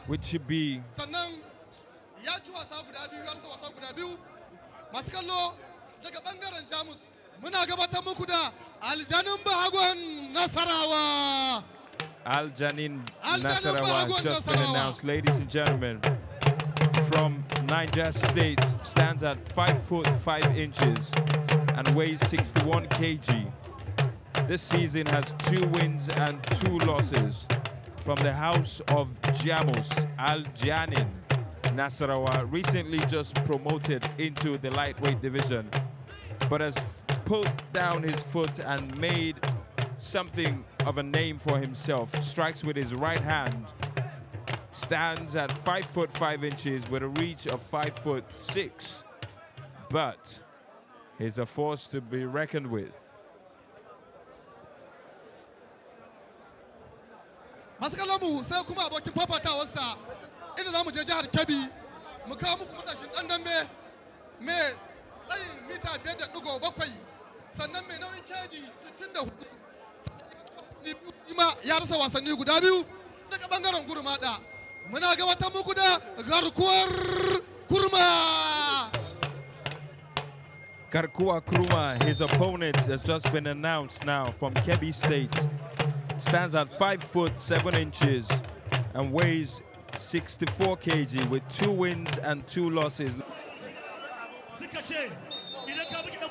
which should be Aljanin Nassarawa has just been announced, ladies and gentlemen, from Niger State, stands at 5 foot 5 inches and weighs 61 kg. This season has 2 wins and 2 losses. From the house of Jamus, Aljanin Nassarawa, recently just promoted into the lightweight division, but has put down his foot and made something of a name for himself. Strikes with his right hand, stands at 5 foot 5 inches with a reach of 5 foot 6, but he's a force to be reckoned with. Maskalamu sai kuma abokin fafatawarsa inda zamu je jihar Kebbi mu kawo muku matashin dan dambe mai tsayin mita 5.7 sannan mai nauyin keji 64 ya rasa wasanni guda biyu daga bangaren gurmada muna gabatar muku da garkuwar Kurma. Garkuwa Kurma, his opponent has just been announced now from Kebbi State. Stands at 5 foot 7 inches and weighs 64 kg with 2 wins and 2 losses.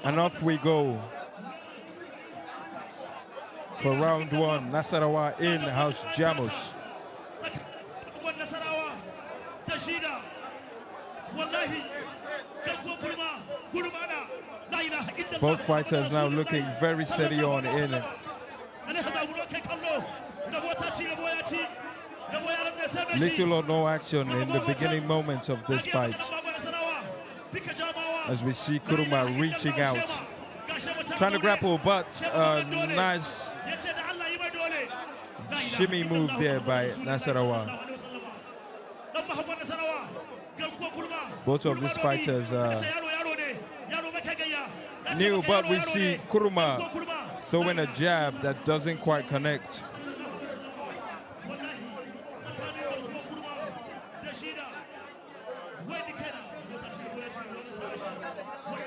And off we go for round 1. Nassarawa in house Jamus. Both fighters now looking very steady on in. Little or no action in the beginning moments of this fight, as we see Kurma reaching out, trying to grapple, but nice shimmy move there by Nassarawa. Both of these fighters new, but we see Kurma throwing a jab that doesn't quite connect.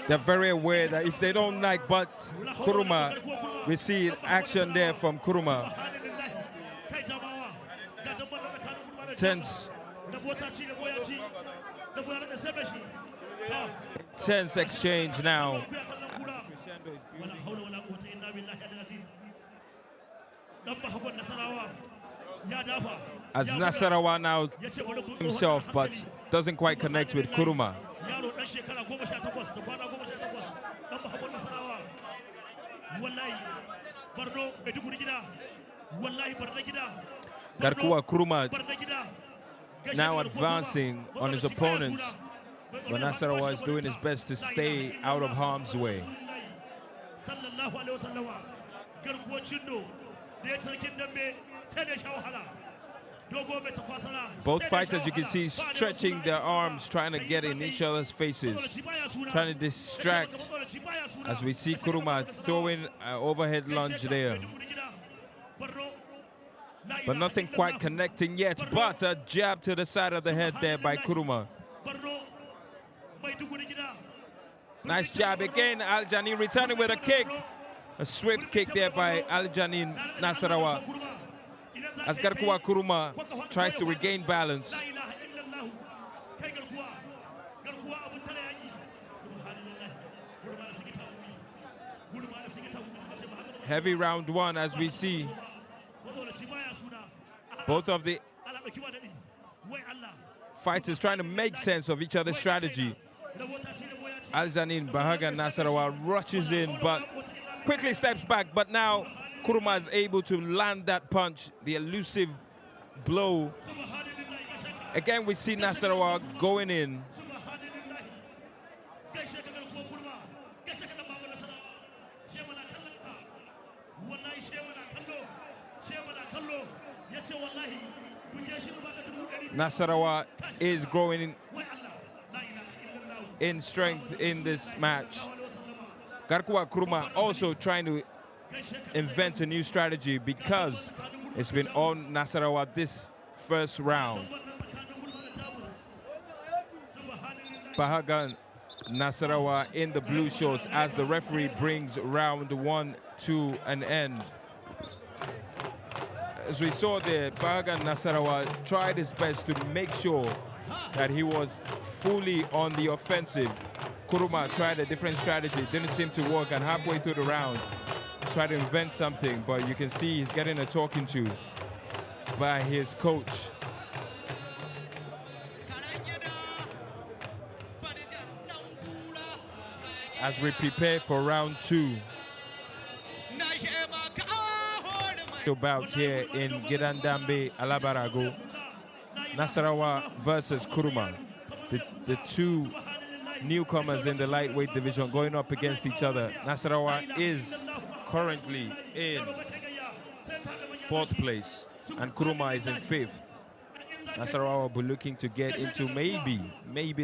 They're very aware that if they don't like but Kurma, we see action there from Kurma. Tense exchange now. As Nassarawa now himself, but doesn't quite connect with Kurma. Garkuwa Kurma now advancing on his opponents, but Nassarawa is doing his best to stay out of harm's way. Both fighters, you can see, stretching their arms, trying to get in each other's faces, trying to distract, as we see Kurma throwing an overhead lunge there. But nothing quite connecting yet, but a jab to the side of the head there by Kurma. Nice jab again, Aljanin returning with a kick. A swift kick there by Aljanin Nassarawa, as Garkuwa Kurma tries to regain balance. Heavy round 1, as we see both of the fighters trying to make sense of each other's strategy. Aljanin Bahaga Nassarawa rushes in, but quickly steps back, but now Kurma is able to land that punch, the elusive blow. Again, we see Nassarawa going in. Nassarawa is growing in strength in this match. Garkuwa Kurma also trying to invent a new strategy, because it's been on Nassarawa this first round. Bahagan Nassarawa in the blue shorts as the referee brings round 1 to an end. As we saw there, Bahagan Nassarawa tried his best to make sure that he was fully on the offensive. Kurma tried a different strategy, didn't seem to work, and halfway through the round tried to invent something, but you can see he's getting a talking to by his coach. As we prepare for round 2. Bouts here in Gidan Dambe, Alabarago. Nassarawa versus Kurma. The two newcomers in the lightweight division going up against each other. Nassarawa is currently in 4th place and Kurma is in 5th. Nassarawa will be looking to get into maybe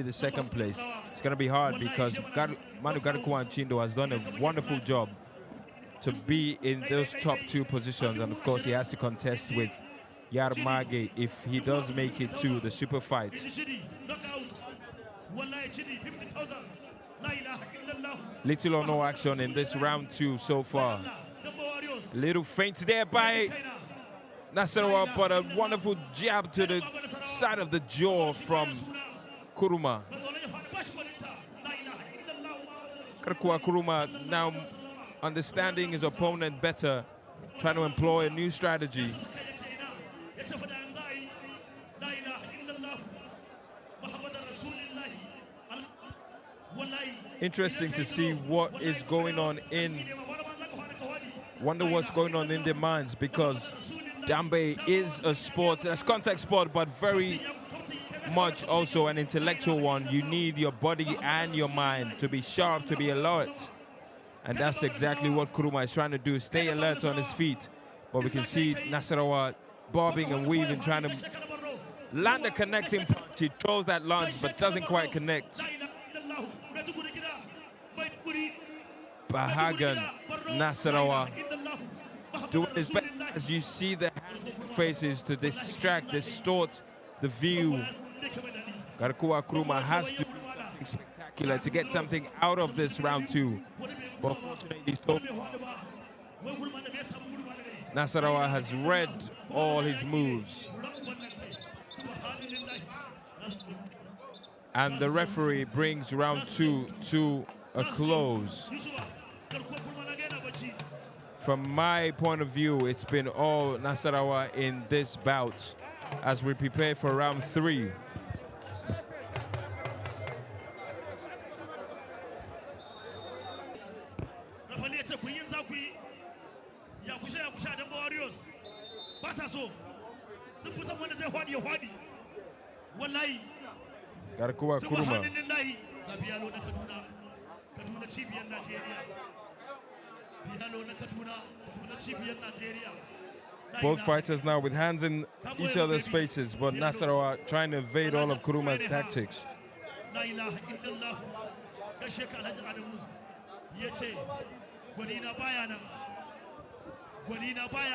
the 2nd place. It's going to be hard because Manu Garkuwan Chindo has done a wonderful job to be in those top 2 positions, and of course he has to contest with Yarmage if he does make it to the super fight. Little or no action in this round 2 so far. Little feint there by Nassarawa, but a wonderful jab to the side of the jaw from Kurma. Kurma now understanding his opponent better, trying to employ a new strategy. Interesting to see what is going on wonder what's going on in their minds, because Dambe is a sport, it's a contact sport, but very much also an intellectual one. You need your body and your mind to be sharp, to be alert. And that's exactly what Kurma is trying to do, stay alert on his feet. But we can see Nassarawa bobbing and weaving, trying to land a connecting punch. He throws that lunge, but doesn't quite connect. Bahagan Nassarawa doing his best as you see the faces to distort the view. Garkuwa Kurma has to do something spectacular to get something out of this round 2. But fortunately, so Nassarawa has read all his moves. And the referee brings round 2 to a close. From my point of view, it's been all Nassarawa in this bout as we prepare for round 3. Garkuwa Kurma. Both fighters now with hands in each other's faces, but Nassarawa trying to evade all of Kurma's tactics.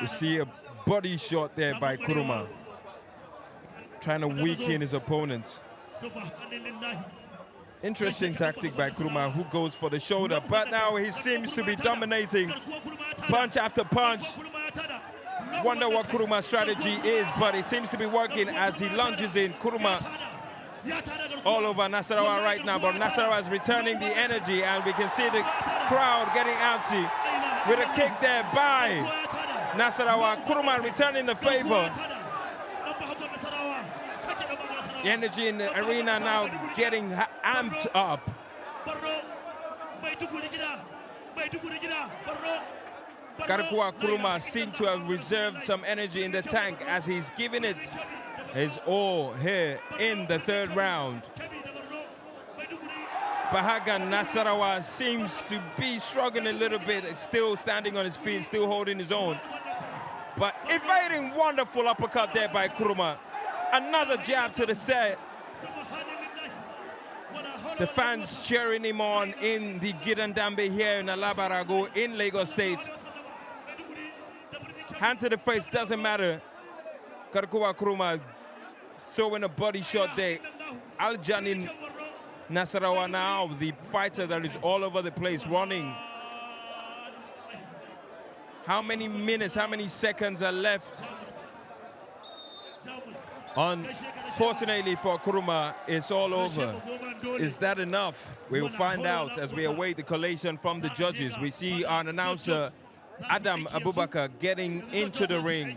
We see a body shot there by Kurma, trying to weaken his opponent. Interesting tactic by Kurma, who goes for the shoulder, but now he seems to be dominating punch after punch. Wonder what Kurma's strategy is, but it seems to be working as he lunges in. Kurma all over Nassarawa right now, but Nassarawa is returning the energy, and we can see the crowd getting antsy with a kick there by Nassarawa. Kurma returning the favor. The energy in the arena now getting amped up. Garkuwa Kurma seemed to have reserved some energy in the tank as he's giving it his all here in the 3rd round. Bahagan Nassarawa seems to be struggling a little bit, still standing on his feet, still holding his own. But evading wonderful uppercut there by Kurma. Another jab to the set. The fans cheering him on in the Gidan Dambe here in Alabarago in Lagos State. Hand to the face doesn't matter. Garkuwa Kurma throwing a body shot there. Al Janin Nassarawa now, the fighter that is all over the place, running. How many minutes, how many seconds are left? Unfortunately for Kurma, it's all over. Is that enough? We will find out as we await the collation from the judges. We see our announcer, Adam Abubakar, getting into the ring.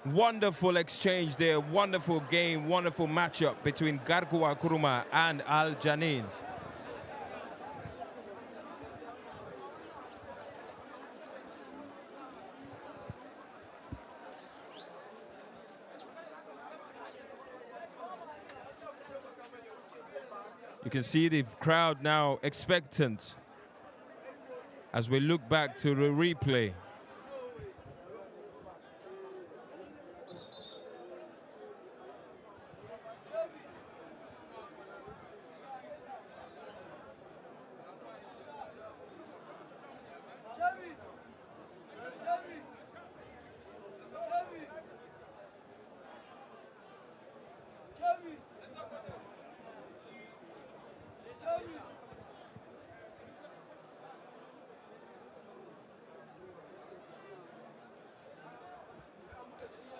Wonderful exchange there, wonderful game, wonderful matchup between Garkuwa Kurma and Al Janin. You can see the crowd now expectant as we look back to the replay.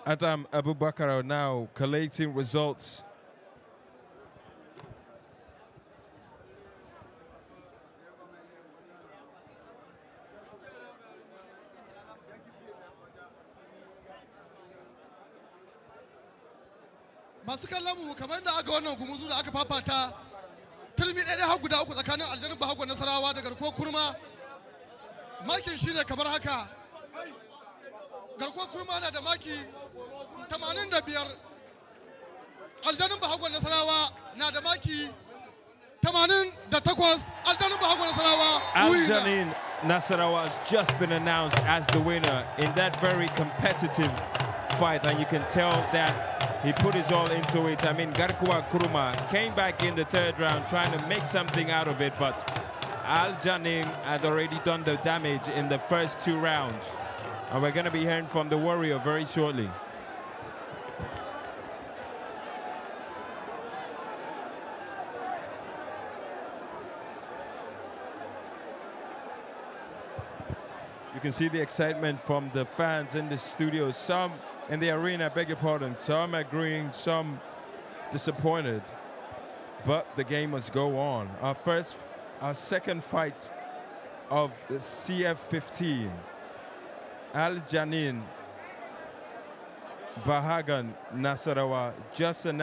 Adam Abubakar now collating results. Masu kallon mu kamar da aka wannan gumuzu da aka fafata turmi ɗaya har guda uku tsakanin aljanin bahagon Nasarawa da garkuwar Kurma. Makin shine kamar haka. Garkuwar Kurma na da maki 85. Aljanin bahagon Nasarawa na da maki 88. Aljanin bahagon Nasarawa. Al Janin Nassarawa has just been announced as the winner in that very competitive fight, and you can tell that he put his all into it. I mean, Garkuwa Kurma came back in the third round trying to make something out of it, but Al Janin had already done the damage in the first 2 rounds. And we're going to be hearing from the Warrior very shortly. You can see the excitement from the fans in the studio. Some in the arena, beg your pardon. Some agreeing, some disappointed. But the game must go on. Our second fight of the CF15. Al Janin Bahagan Nassarawa just announced